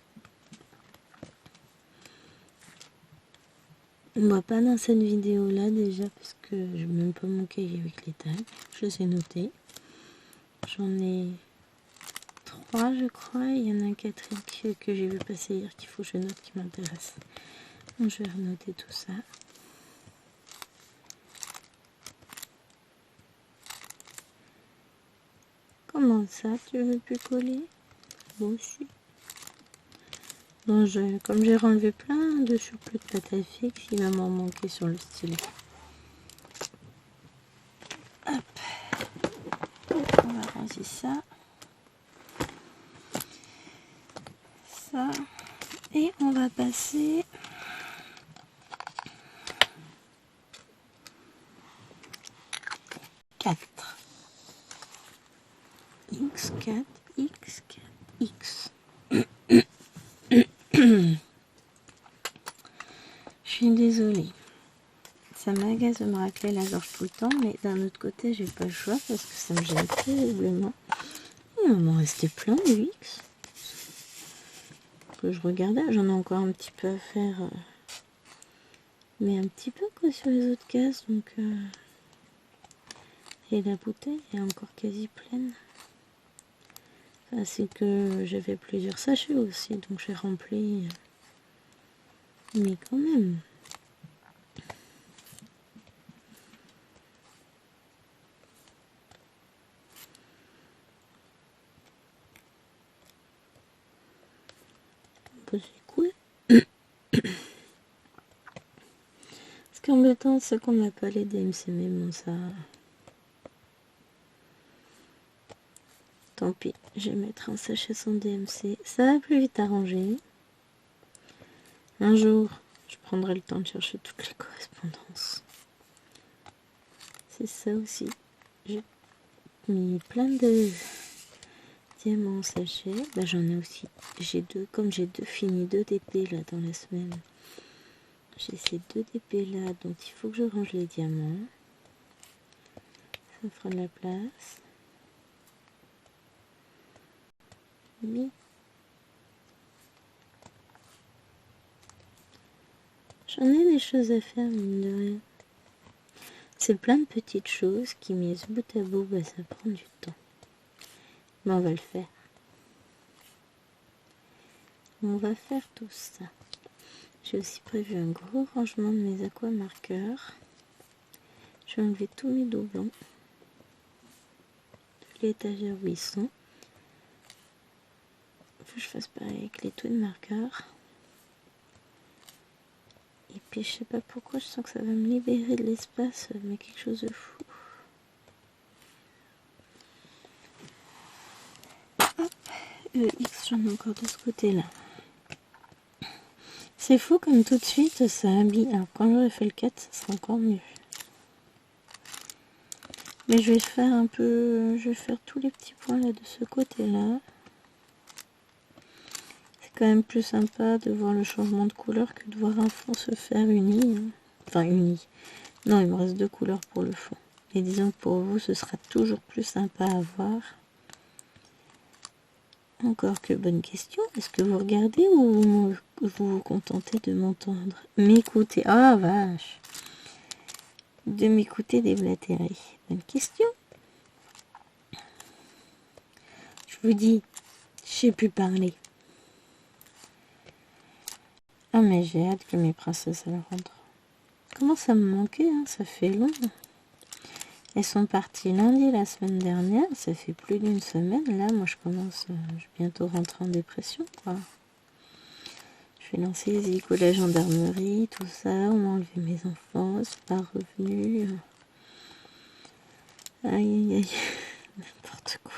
Moi, pas dans cette vidéo-là déjà, parce que je n'ai même pas mon cahier avec les tags. Je les ai notés. J'en ai 3, je crois. Il y en a un quatrième que j'ai vu passer hier qu'il faut que je note qui m'intéresse. Donc, je vais renoter tout ça. Comment ça, tu veux plus coller? Moi aussi. Donc, comme j'ai renlevé plein de surplus de pâte à fixe, il va m'en manquer sur le stylet. Hop. On va ranger ça. Ça. Et on va passer X4, X4, X. Je suis désolée. Ça m'agace de me racler la gorge tout le temps, mais d'un autre côté, j'ai pas le choix parce que ça me gêne terriblement. Il va m'en rester plein de X. Que je regardais, j'en ai encore un petit peu à faire. Mais un petit peu quoi sur les autres cases, donc... Et la bouteille est encore quasi pleine. Enfin, c'est que j'avais plusieurs sachets aussi, donc j'ai rempli. Mais quand même. C'est cool. Ce qui est embêtant, c'est qu'on n'a pas les DMC, mais bon, ça... Tant pis, je vais mettre un sachet sans DMC. Ça va plus vite à ranger. Un jour, je prendrai le temps de chercher toutes les correspondances. C'est ça aussi. J'ai mis plein de diamants en sachet. Bah, j'en ai aussi. J'ai deux, comme j'ai fini 2 DP là dans la semaine. J'ai ces 2 DP là, donc il faut que je range les diamants. Ça fera de la place. Oui. J'en ai des choses à faire, mine de rien. C'est plein de petites choses qui, mises bout à bout, bah, ça prend du temps. Mais on va le faire. On va faire tout ça. J'ai aussi prévu un gros rangement de mes aquamarqueurs. Je vais enlever tous mes doublons de l'étagère où ils sont. Il faut que je fasse pareil avec les twin marqueurs. Et puis je sais pas pourquoi, je sens que ça va me libérer de l'espace, mais quelque chose de fou. Hop, X, j'en ai encore de ce côté-là. C'est fou comme tout de suite ça habille. Alors quand j'aurai fait le 4, ça sera encore mieux. Mais je vais faire un peu, je vais faire tous les petits points là de ce côté-là. C'est quand même plus sympa de voir le changement de couleur que de voir un fond se faire uni. Enfin uni. Non, il me reste 2 couleurs pour le fond. Et disons que pour vous, ce sera toujours plus sympa à voir. Encore que bonne question. Est-ce que vous regardez ou vous vous contentez de m'entendre? M'écouter. Ah vache. De m'écouter déblatérer. Bonne question. Je vous dis, je sais plus parler. Ah mais j'ai hâte que mes princesses elles rentrent. Comment ça me manquait, hein, ça fait long. Elles sont parties lundi la semaine dernière, ça fait plus d'1 semaine. Là, moi je commence, je vais bientôt rentrer en dépression, quoi. Je vais lancer les écoles à la gendarmerie, tout ça, on m'a enlevé mes enfants, c'est pas revenu. Aïe aïe aïe, n'importe quoi.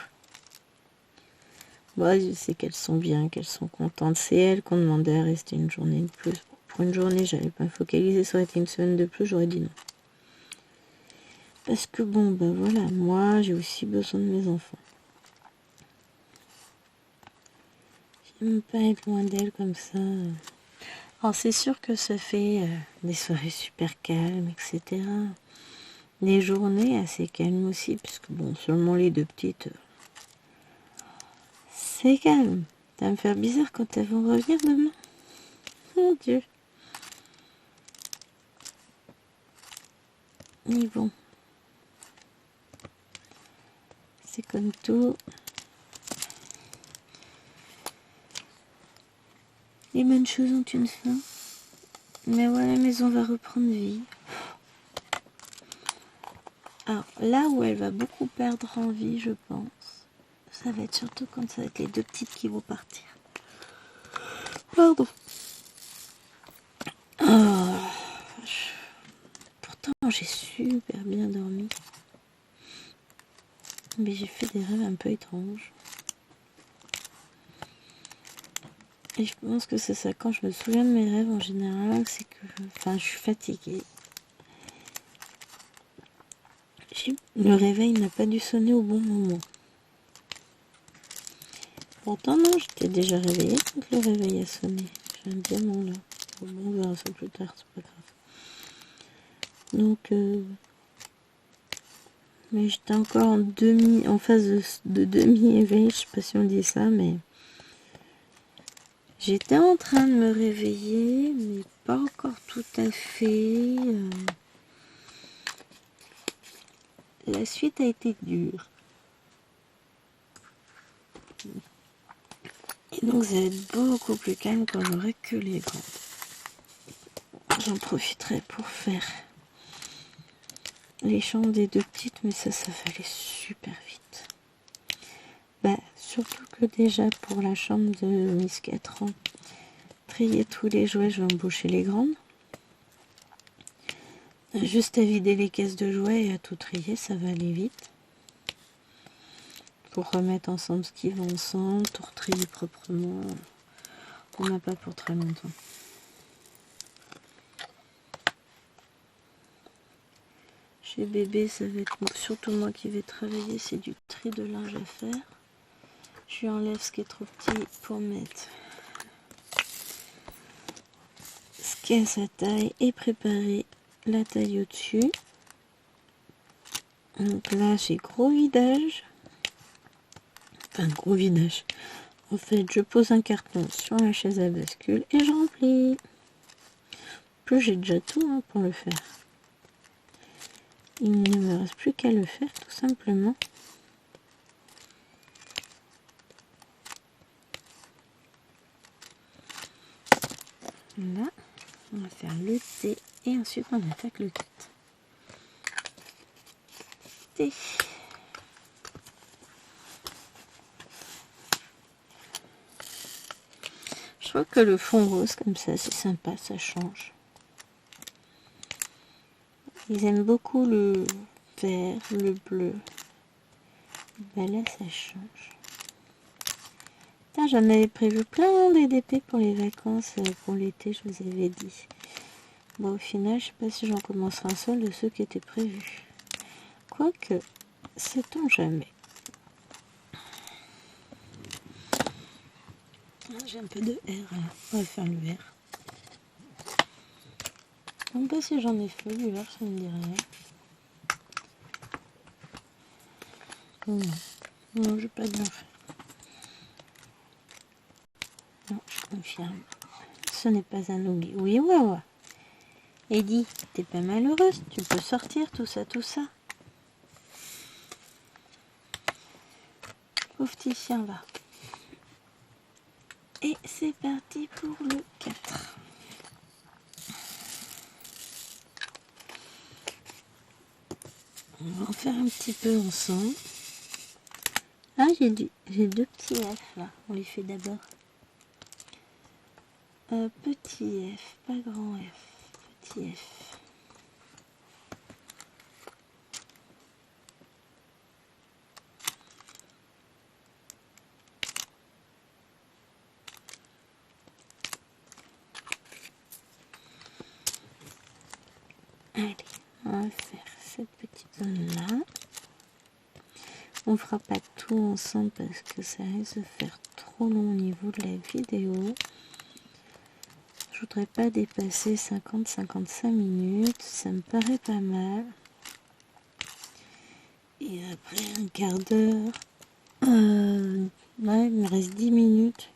Bon, je sais qu'elles sont bien, qu'elles sont contentes. C'est elles qu'on demandait à rester une journée de plus. Pour une journée, j'avais pas focalisé, ça aurait été 1 semaine de plus, j'aurais dit non. Parce que bon, ben voilà, moi j'ai aussi besoin de mes enfants. J'aime pas être loin d'elles comme ça. Alors c'est sûr que ça fait des soirées super calmes, etc. Des journées assez calmes aussi, puisque bon, seulement les deux petites, c'est calme. Ça va me faire bizarre quand elles vont revenir demain. Mon Dieu. Mais bon. C'est comme tout. Les bonnes choses ont une fin. Mais voilà, la maison va reprendre vie. Alors, là où elle va beaucoup perdre en vie, je pense, ça va être surtout quand ça va être les deux petites qui vont partir. Pardon. Oh, pourtant, j'ai super bien dormi. Mais j'ai fait des rêves un peu étranges. Et je pense que c'est ça, quand je me souviens de mes rêves en général, c'est que je suis fatiguée. Le réveil n'a pas dû sonner au bon moment. Pourtant non, j'étais déjà réveillée quand le réveil a sonné. J'ai un diamant là. Bon, on verra ça plus tard, c'est pas grave. Donc, mais j'étais encore en phase de demi-éveil, je sais pas si on dit ça, mais j'étais en train de me réveiller, mais pas encore tout à fait. La suite a été dure. Et donc ça va être beaucoup plus calme quand j'aurai que les grandes. J'en profiterai pour faire les chambres des deux petites, mais ça va aller super vite. Surtout que déjà pour la chambre de Miss 4 ans, trier tous les jouets, je vais embaucher les grandes. Juste à vider les caisses de jouets et à tout trier, ça va aller vite. Pour remettre ensemble ce qui va ensemble, tout retrier proprement, on n'a pas pour très longtemps. Chez bébé, ça va être surtout moi qui vais travailler, c'est du tri de linge à faire. Je lui enlève ce qui est trop petit pour mettre ce qui est à sa taille et préparer la taille au-dessus. Donc là, j'ai gros vidage. Enfin, gros vidage. En fait, je pose un carton sur la chaise à bascule et je remplis. En plus, j'ai déjà tout pour le faire. Il ne me reste plus qu'à le faire, tout simplement. Là, on va faire le thé et ensuite on attaque le kit. Thé. Je trouve que le fond rose comme ça, c'est sympa, ça change. Ils aiment beaucoup le vert, le bleu. Là, ça change. J'en avais prévu plein d'EDP pour les vacances, pour l'été, je vous avais dit. Bon, au final, je sais pas si j'en commencerai un seul de ceux qui étaient prévus. Quoique, sait-on jamais. J'ai un peu de R là. On va faire le vert. Je ne sais pas si j'en ai fait du vert, ça me dit rien. Non, je vais pas bien faire. Non, je confirme. Ce n'est pas un oubli. Oui, ouais. Eddie, t'es pas malheureuse, tu peux sortir, tout ça. Pauvre petit chien, va. Et c'est parti pour le 4. On va en faire un petit peu ensemble. Ah, j'ai deux petits F là. On les fait d'abord. Petit F, pas grand F. Petit F. Allez, on va faire cette petite zone là. On fera pas tout ensemble parce que ça risque de faire trop long au niveau de la vidéo. Je voudrais pas dépasser 50-55 minutes, ça me paraît pas mal. Et après un quart d'heure, ouais, il me reste 10 minutes.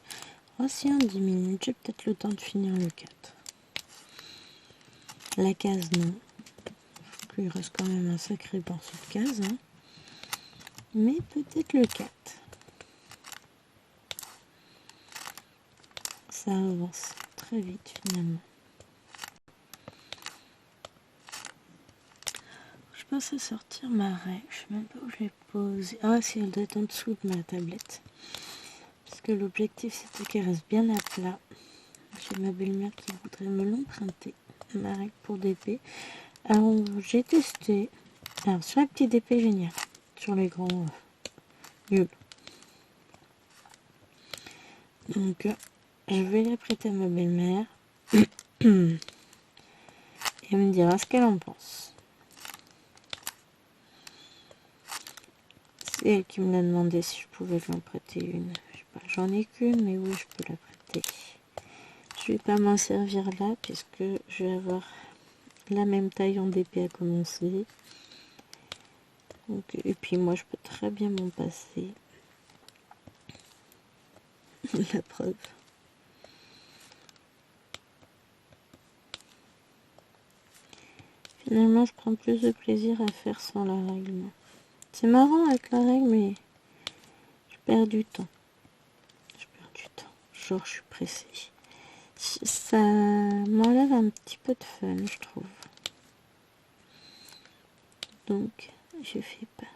Oh si, 10 minutes, j'ai peut-être le temps de finir le 4. La case, non. Il reste quand même un sacré morceau de case, hein. Mais peut-être le 4. Ça avance très vite finalement. Je pense à sortir ma règle. Je sais même pas où je l'ai posée. Ah si, elle doit être en dessous de ma tablette. Parce que l'objectif c'était qu'elle reste bien à plat. J'ai ma belle-mère qui voudrait me l'emprunter. Ma règle pour DP. Alors j'ai testé. Alors sur la petite DP, génial. Sur les grands, nul. Donc je vais la prêter à ma belle-mère. Et elle me dira ce qu'elle en pense. C'est elle qui me l'a demandé si je pouvais lui en prêter une. Je sais pas, j'en ai qu'une, mais oui, je peux la prêter. Je vais pas m'en servir là, puisque je vais avoir la même taille en DP à commencer. Donc, et puis moi, je peux très bien m'en passer. La preuve. Finalement, je prends plus de plaisir à faire sans la règle. C'est marrant avec la règle, mais je perds du temps. Genre, je suis pressée. Ça m'enlève un petit peu de fun, je trouve. Donc, je fais pas.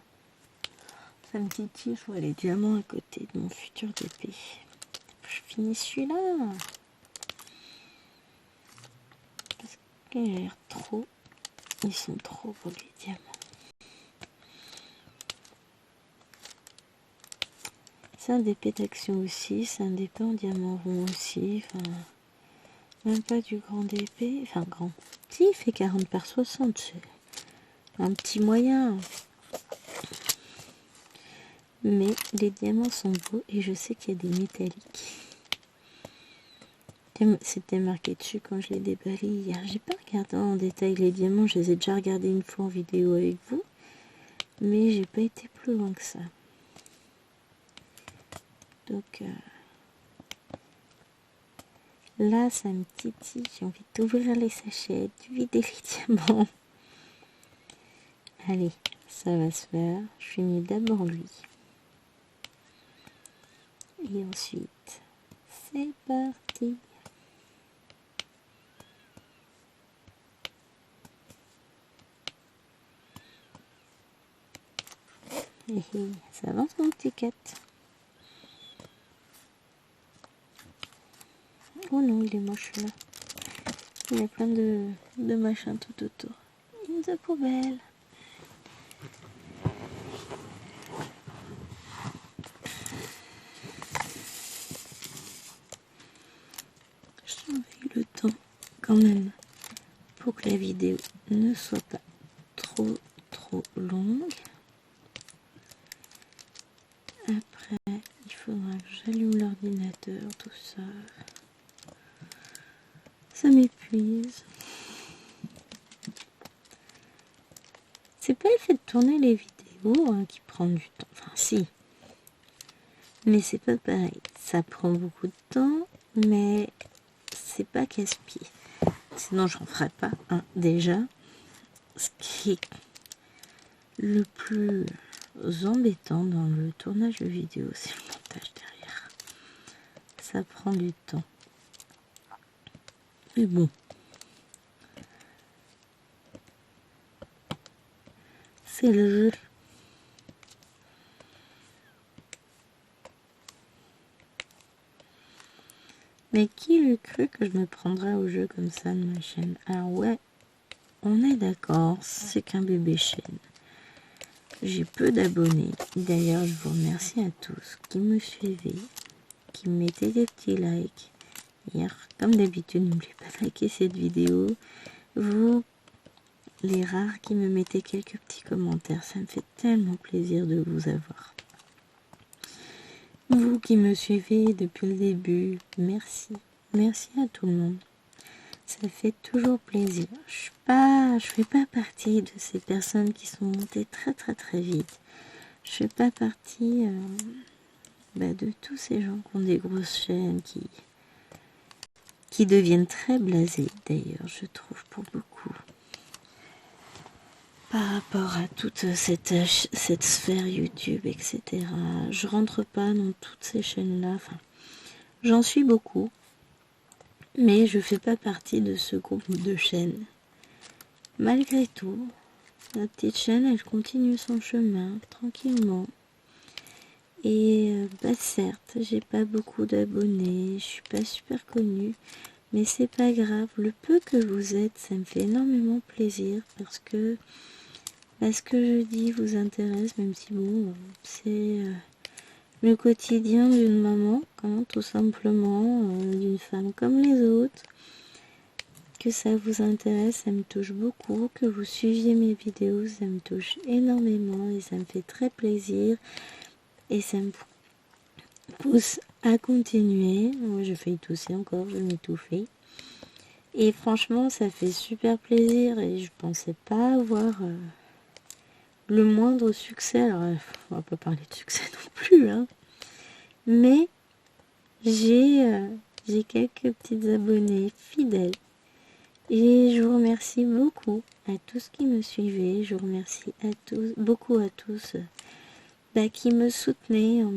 Ça me titille, je vois les diamants à côté de mon futur DP. Je finis celui-là. Parce qu'il a l'air trop. Ils sont trop beaux les diamants. C'est un DP d'action aussi, c'est un DP en diamant rond aussi. Enfin, même pas du grand DP. Enfin, grand. Si, il fait 40 par 60, c'est un petit moyen. Mais les diamants sont beaux et je sais qu'il y a des métalliques. C'était marqué dessus quand je l'ai déballé hier. J'ai pas regardé en détail les diamants, je les ai déjà regardés une fois en vidéo avec vous. Mais j'ai pas été plus loin que ça. Donc là, ça me titille. J'ai envie d'ouvrir les sachets, de vider les diamants. Allez, ça va se faire. Je finis d'abord lui. Et ensuite, c'est parti. Et ça avance mon petit 4. Oh non, il est moche là. Il y a plein de machins tout autour. Une de poubelle. Je surveille le temps quand même pour que la vidéo ne soit pas trop longue. Après, il faudra que j'allume l'ordinateur, tout ça. Ça m'épuise. C'est pas le fait de tourner les vidéos hein, qui prend du temps. Enfin, si. Mais c'est pas pareil. Ça prend beaucoup de temps, mais c'est pas casse-pied. Sinon, j'en ferais pas un déjà. Ce qui est le plus embêtant dans le tournage de vidéo, c'est le montage derrière. Ça prend du temps. Mais bon. C'est le jeu. Mais qui l'eût cru que je me prendrais au jeu comme ça de ma chaîne? Alors ouais, on est d'accord, c'est qu'un bébé chaîne. J'ai peu d'abonnés. D'ailleurs, je vous remercie à tous qui me suivaient, qui me mettaient des petits likes. Hier, comme d'habitude, n'oubliez pas de liker cette vidéo. Vous, les rares qui me mettez quelques petits commentaires, ça me fait tellement plaisir de vous avoir. Vous qui me suivez depuis le début, merci. Merci à tout le monde. Ça fait toujours plaisir. Je fais pas partie de ces personnes qui sont montées très très très vite. Je fais pas partie de tous ces gens qui ont des grosses chaînes, qui deviennent très blasés d'ailleurs, je trouve, pour beaucoup. Par rapport à toute cette sphère YouTube, etc. Je rentre pas dans toutes ces chaînes-là. Enfin, j'en suis beaucoup, mais je fais pas partie de ce groupe de chaînes. Malgré tout, la petite chaîne, elle continue son chemin tranquillement. Et certes, j'ai pas beaucoup d'abonnés, je suis pas super connue, mais c'est pas grave. Le peu que vous êtes, ça me fait énormément plaisir parce que ce que je dis vous intéresse, même si bon, c'est le quotidien d'une maman, hein, tout simplement, d'une femme comme les autres. Que ça vous intéresse, ça me touche beaucoup. Que vous suiviez mes vidéos, ça me touche énormément et ça me fait très plaisir. Et ça me pousse à continuer. Moi, je fais tousser encore, je vais m'étouffer. Et franchement, ça fait super plaisir et je pensais pas avoir le moindre succès. Alors, on va pas parler de succès non plus, hein. Mais j'ai quelques petites abonnés fidèles. Et je vous remercie beaucoup à tous qui me suivaient. Je vous remercie beaucoup à tous qui me soutenaient en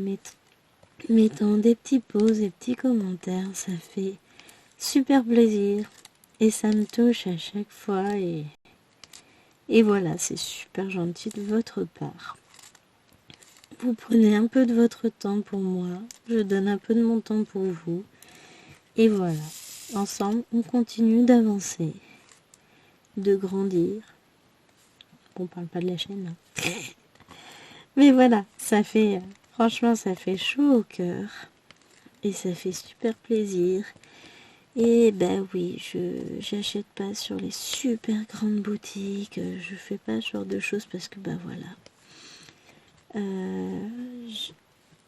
mettant des petits posts, des petits commentaires. Ça fait super plaisir et ça me touche à chaque fois. Et voilà, c'est super gentil de votre part. Vous prenez un peu de votre temps pour moi. Je donne un peu de mon temps pour vous. Et voilà, ensemble, on continue d'avancer, de grandir. On parle pas de la chaîne, hein. Mais voilà, franchement, ça fait chaud au cœur. Et ça fait super plaisir. Et oui, j'achète pas sur les super grandes boutiques. Je fais pas ce genre de choses parce que voilà.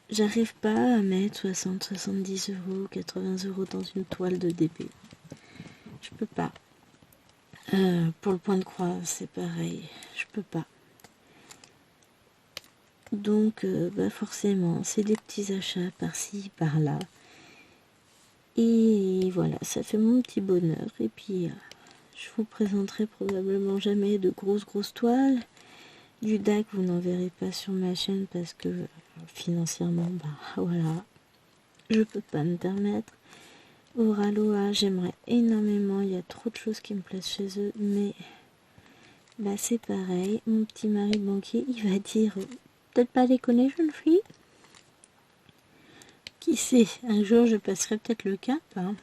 J'arrive pas à mettre 60, 70 euros, 80 euros dans une toile de DP. Je peux pas. Pour le point de croix, c'est pareil. Je peux pas. Donc, forcément, c'est des petits achats par-ci, par-là. Et voilà, ça fait mon petit bonheur. Et puis, je vous présenterai probablement jamais de grosses toiles. Du DAC, vous n'en verrez pas sur ma chaîne parce que financièrement, voilà, je peux pas me permettre. Oraloa, j'aimerais énormément, il y a trop de choses qui me plaisent chez eux, mais c'est pareil, mon petit mari banquier, il va dire, peut-être pas déconner jeune fille. Qui sait, un jour je passerai peut-être le cap, hein.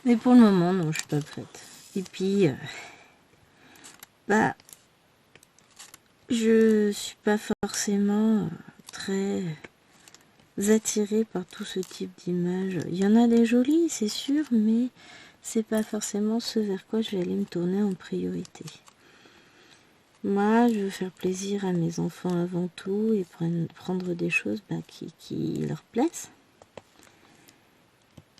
Mais pour le moment, non, je suis pas prête. Et puis, je suis pas forcément très attirée par tout ce type d'image. Il y en a des jolies, c'est sûr, mais c'est pas forcément ce vers quoi je vais aller me tourner en priorité. Moi, je veux faire plaisir à mes enfants avant tout et prendre des choses qui leur plaisent.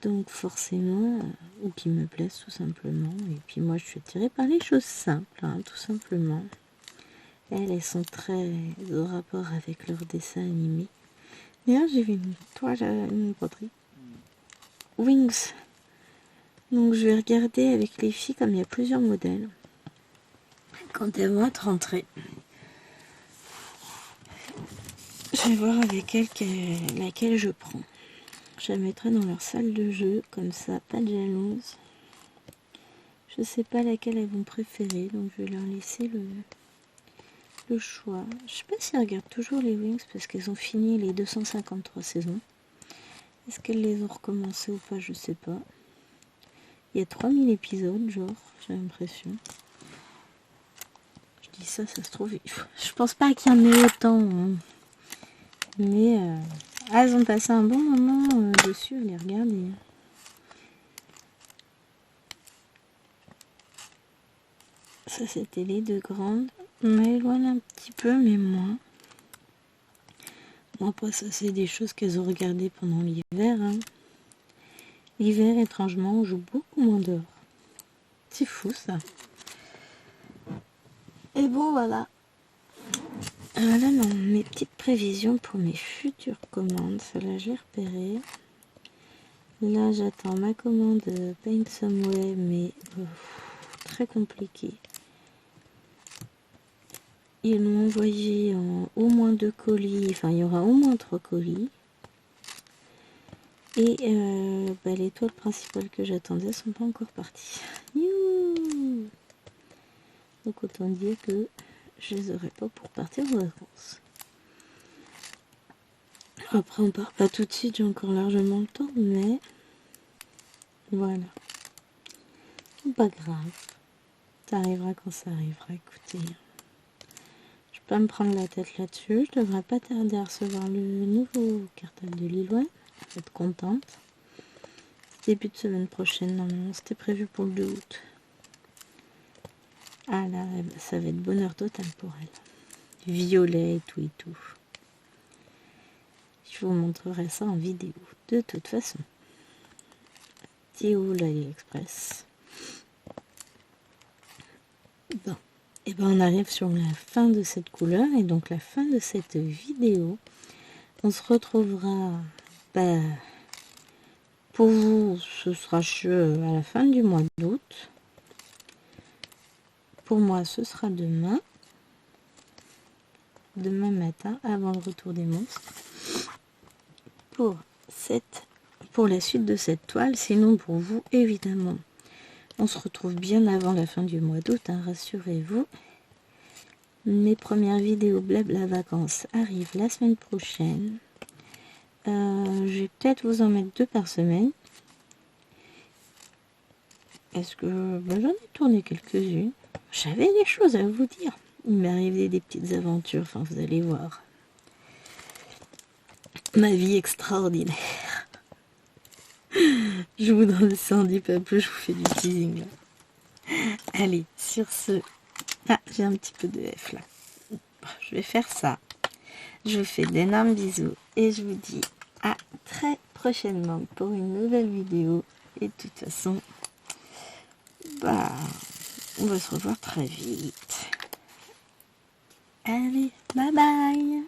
Donc forcément, ou qui me plaisent tout simplement. Et puis moi, je suis attirée par les choses simples, hein, tout simplement. Elles sont très au rapport avec leur dessin animé. D'ailleurs, j'ai vu une toile, une broderie. Wings. Donc je vais regarder avec les filles, comme il y a plusieurs modèles. Quand elles vont être rentrées, je vais voir avec elles laquelle je prends. Je la mettrai dans leur salle de jeu, comme ça, pas de jalouse. Je sais pas laquelle elles vont préférer, donc je vais leur laisser le choix. Je sais pas si elles regardent toujours les Wings, parce qu'elles ont fini les 253 saisons. Est-ce qu'elles les ont recommencées ou pas, je sais pas. Il y a 3000 épisodes, genre, j'ai l'impression. Je dis ça se trouve, je pense pas qu'il y en ait autant, hein. Mais elles ont passé un bon moment dessus, les regarder. Ça, c'était les deux grandes. On m'éloigne un petit peu, mais moins. Bon, après, ça, c'est des choses qu'elles ont regardées pendant l'hiver, hein. L'hiver, étrangement, on joue beaucoup moins dehors. petit fou ça. Et bon voilà. Voilà non, mes petites prévisions pour mes futures commandes. Celle-là j'ai repéré. Là j'attends ma commande Paint Some Way, mais très compliqué. Ils m'ont envoyé en au moins 2 colis, enfin il y aura au moins 3 colis. Et les toiles principales que j'attendais sont pas encore parties. Youhou! Donc autant dire que je les aurai pas pour partir en vacances. Après on part pas tout de suite, j'ai encore largement le temps, mais voilà. Pas grave. Ça arrivera quand ça arrivera, écoutez. Je peux pas me prendre la tête là-dessus. Je devrais pas tarder à recevoir le nouveau cartable de Lillois. Je vais être contente. Début de semaine prochaine, normalement c'était prévu pour le 2 août. Ah là, ça va être bonheur total pour elle. Violet et tout et tout. Je vous montrerai ça en vidéo, de toute façon. Théo l'AliExpress. Bon, et ben on arrive sur la fin de cette couleur et donc la fin de cette vidéo. On se retrouvera, pour vous, ce sera à la fin du mois d'août. Pour moi, ce sera demain matin, avant le retour des monstres, pour la suite de cette toile. Sinon, pour vous, évidemment, on se retrouve bien avant la fin du mois d'août, hein, rassurez-vous. Mes premières vidéos blabla vacances arrivent la semaine prochaine. Je vais peut-être vous en mettre 2 par semaine. Est-ce que j'en ai tourné quelques-unes. J'avais des choses à vous dire. Il m'est arrivé des petites aventures, enfin vous allez voir. Ma vie extraordinaire. Je vous donne ça en dit pas plus, je vous fais du teasing là. Allez, sur ce... Ah, j'ai un petit peu de F là. Je vais faire ça. Je vous fais d'énormes bisous et je vous dis à très prochainement pour une nouvelle vidéo. Et de toute façon, on va se revoir très vite. Allez, bye bye!